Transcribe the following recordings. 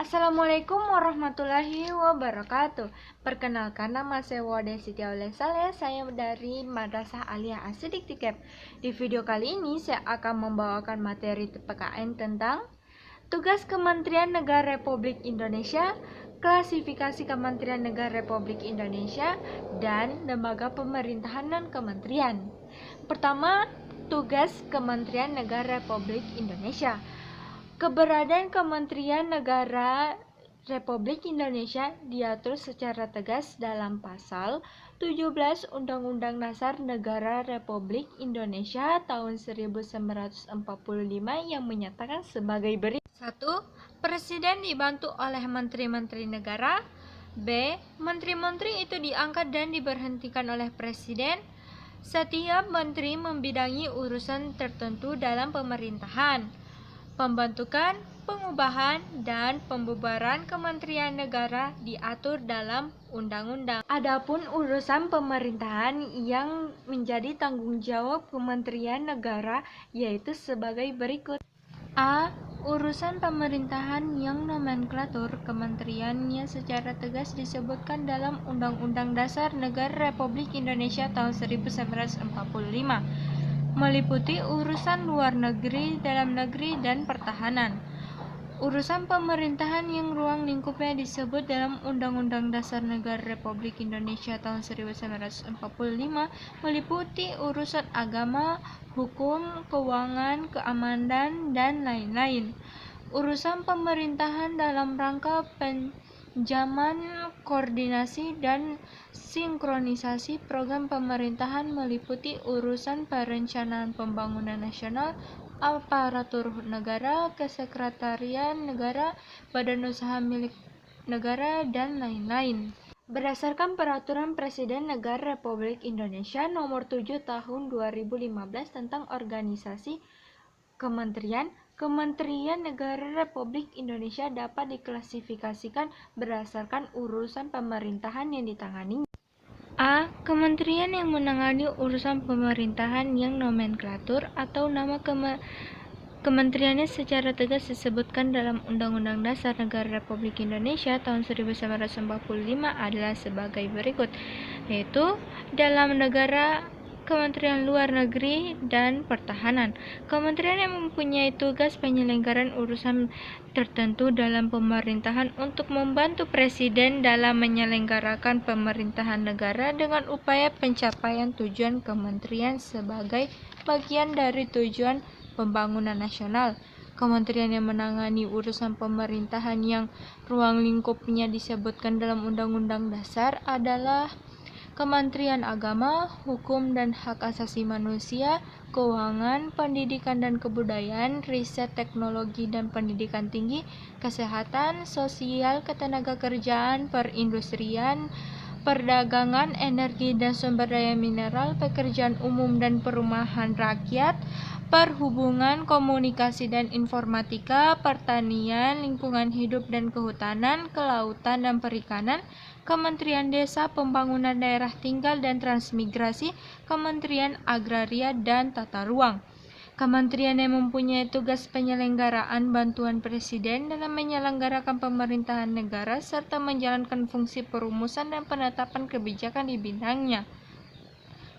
Assalamualaikum warahmatullahi wabarakatuh. Perkenalkan, nama saya Wade Siti Aulia. Saya dari Madrasah Aliyah As-Siddiq Tikep. Di video kali ini saya akan membawakan materi PKN tentang tugas Kementerian Negara Republik Indonesia, klasifikasi Kementerian Negara Republik Indonesia, dan lembaga pemerintahan non kementerian. Pertama, tugas Kementerian Negara Republik Indonesia. Keberadaan Kementerian Negara Republik Indonesia diatur secara tegas dalam Pasal 17 Undang-Undang Dasar Negara Republik Indonesia tahun 1945 yang menyatakan sebagai berikut. 1. Presiden dibantu oleh Menteri-Menteri Negara. B. Menteri-menteri itu diangkat dan diberhentikan oleh Presiden. Setiap menteri membidangi urusan tertentu dalam pemerintahan. Pembentukan, pengubahan, dan pembubaran kementerian negara diatur dalam undang-undang. Adapun urusan pemerintahan yang menjadi tanggung jawab Kementerian Negara yaitu sebagai berikut. A. Urusan pemerintahan yang nomenklatur kementeriannya secara tegas disebutkan dalam Undang-Undang Dasar Negara Republik Indonesia tahun 1945. Meliputi urusan luar negeri, dalam negeri, dan pertahanan. Urusan pemerintahan yang ruang lingkupnya disebut dalam Undang-Undang Dasar Negara Republik Indonesia tahun 1945 meliputi urusan agama, hukum, keuangan, keamanan, dan lain-lain. Urusan pemerintahan dalam rangka penjaman, koordinasi, dan sinkronisasi program pemerintahan meliputi urusan perencanaan pembangunan nasional, aparatur negara, kesekretarian negara, badan usaha milik negara, dan lain-lain. Berdasarkan Peraturan Presiden Negara Republik Indonesia Nomor 7 Tahun 2015 tentang Organisasi Kementerian, Kementerian Negara Republik Indonesia dapat diklasifikasikan berdasarkan urusan pemerintahan yang ditangani. A. Kementerian yang menangani urusan pemerintahan yang nomenklatur atau nama kementeriannya secara tegas disebutkan dalam Undang-Undang Dasar Negara Republik Indonesia tahun 1945 adalah sebagai berikut, yaitu dalam negara, Kementerian Luar Negeri, dan Pertahanan. Kementerian yang mempunyai tugas penyelenggaraan urusan tertentu dalam pemerintahan untuk membantu Presiden dalam menyelenggarakan pemerintahan negara dengan upaya pencapaian tujuan kementerian sebagai bagian dari tujuan pembangunan nasional. Kementerian yang menangani urusan pemerintahan yang ruang lingkupnya disebutkan dalam Undang-Undang Dasar adalah Kementerian Agama, Hukum dan Hak Asasi Manusia, Keuangan, Pendidikan dan Kebudayaan, Riset Teknologi dan Pendidikan Tinggi, Kesehatan, Sosial, Ketenagakerjaan, Perindustrian, Perdagangan, Energi dan Sumber Daya Mineral, Pekerjaan Umum dan Perumahan Rakyat, Perhubungan, Komunikasi dan Informatika, Pertanian, Lingkungan Hidup dan Kehutanan, Kelautan dan Perikanan, Kementerian Desa, Pembangunan Daerah Tinggal dan Transmigrasi, Kementerian Agraria dan Tata Ruang. Kementerian yang mempunyai tugas penyelenggaraan bantuan Presiden dalam menyelenggarakan pemerintahan negara serta menjalankan fungsi perumusan dan penetapan kebijakan di bidangnya.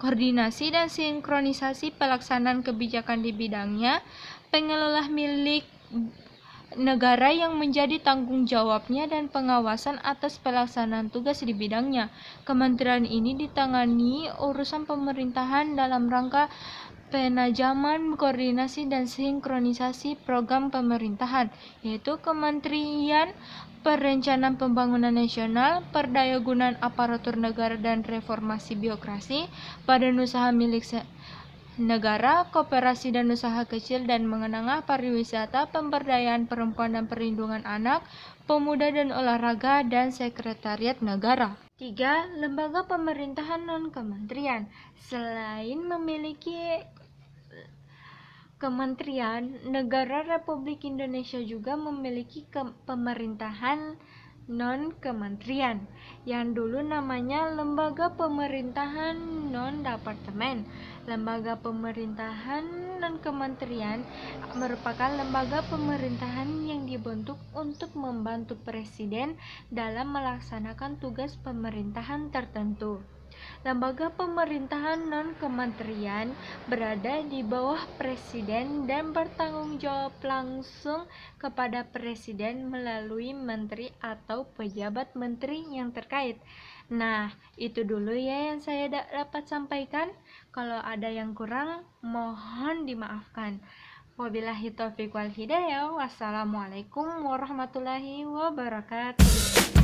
Koordinasi dan sinkronisasi pelaksanaan kebijakan di bidangnya, pengelola milik negara yang menjadi tanggung jawabnya dan pengawasan atas pelaksanaan tugas di bidangnya. Kementerian ini ditangani urusan pemerintahan dalam rangka penajaman, koordinasi, dan sinkronisasi program pemerintahan, yaitu Kementerian Perencanaan Pembangunan Nasional, Perdayagunaan Aparatur Negara dan Reformasi Birokrasi, Badan Usaha Milik Negara, Koperasi dan Usaha Kecil dan Menengah, Pariwisata, Pemberdayaan Perempuan dan Perlindungan Anak, Pemuda dan Olahraga, dan Sekretariat Negara. 3. Lembaga pemerintahan non-kementerian. Selain memiliki kementerian, negara Republik Indonesia juga memiliki pemerintahan non-kementerian, yang dulu namanya lembaga pemerintahan non-departemen. Lembaga pemerintahan non-kementerian merupakan lembaga pemerintahan yang dibentuk untuk membantu presiden dalam melaksanakan tugas pemerintahan tertentu. Lembaga pemerintahan non-kementerian berada di bawah presiden dan bertanggung jawab langsung kepada presiden melalui menteri atau pejabat menteri yang terkait. Nah, itu dulu ya yang saya dapat sampaikan. Kalau ada yang kurang, mohon dimaafkan. Wabillahi taufiq wal hidayah. Wassalamualaikum warahmatullahi wabarakatuh.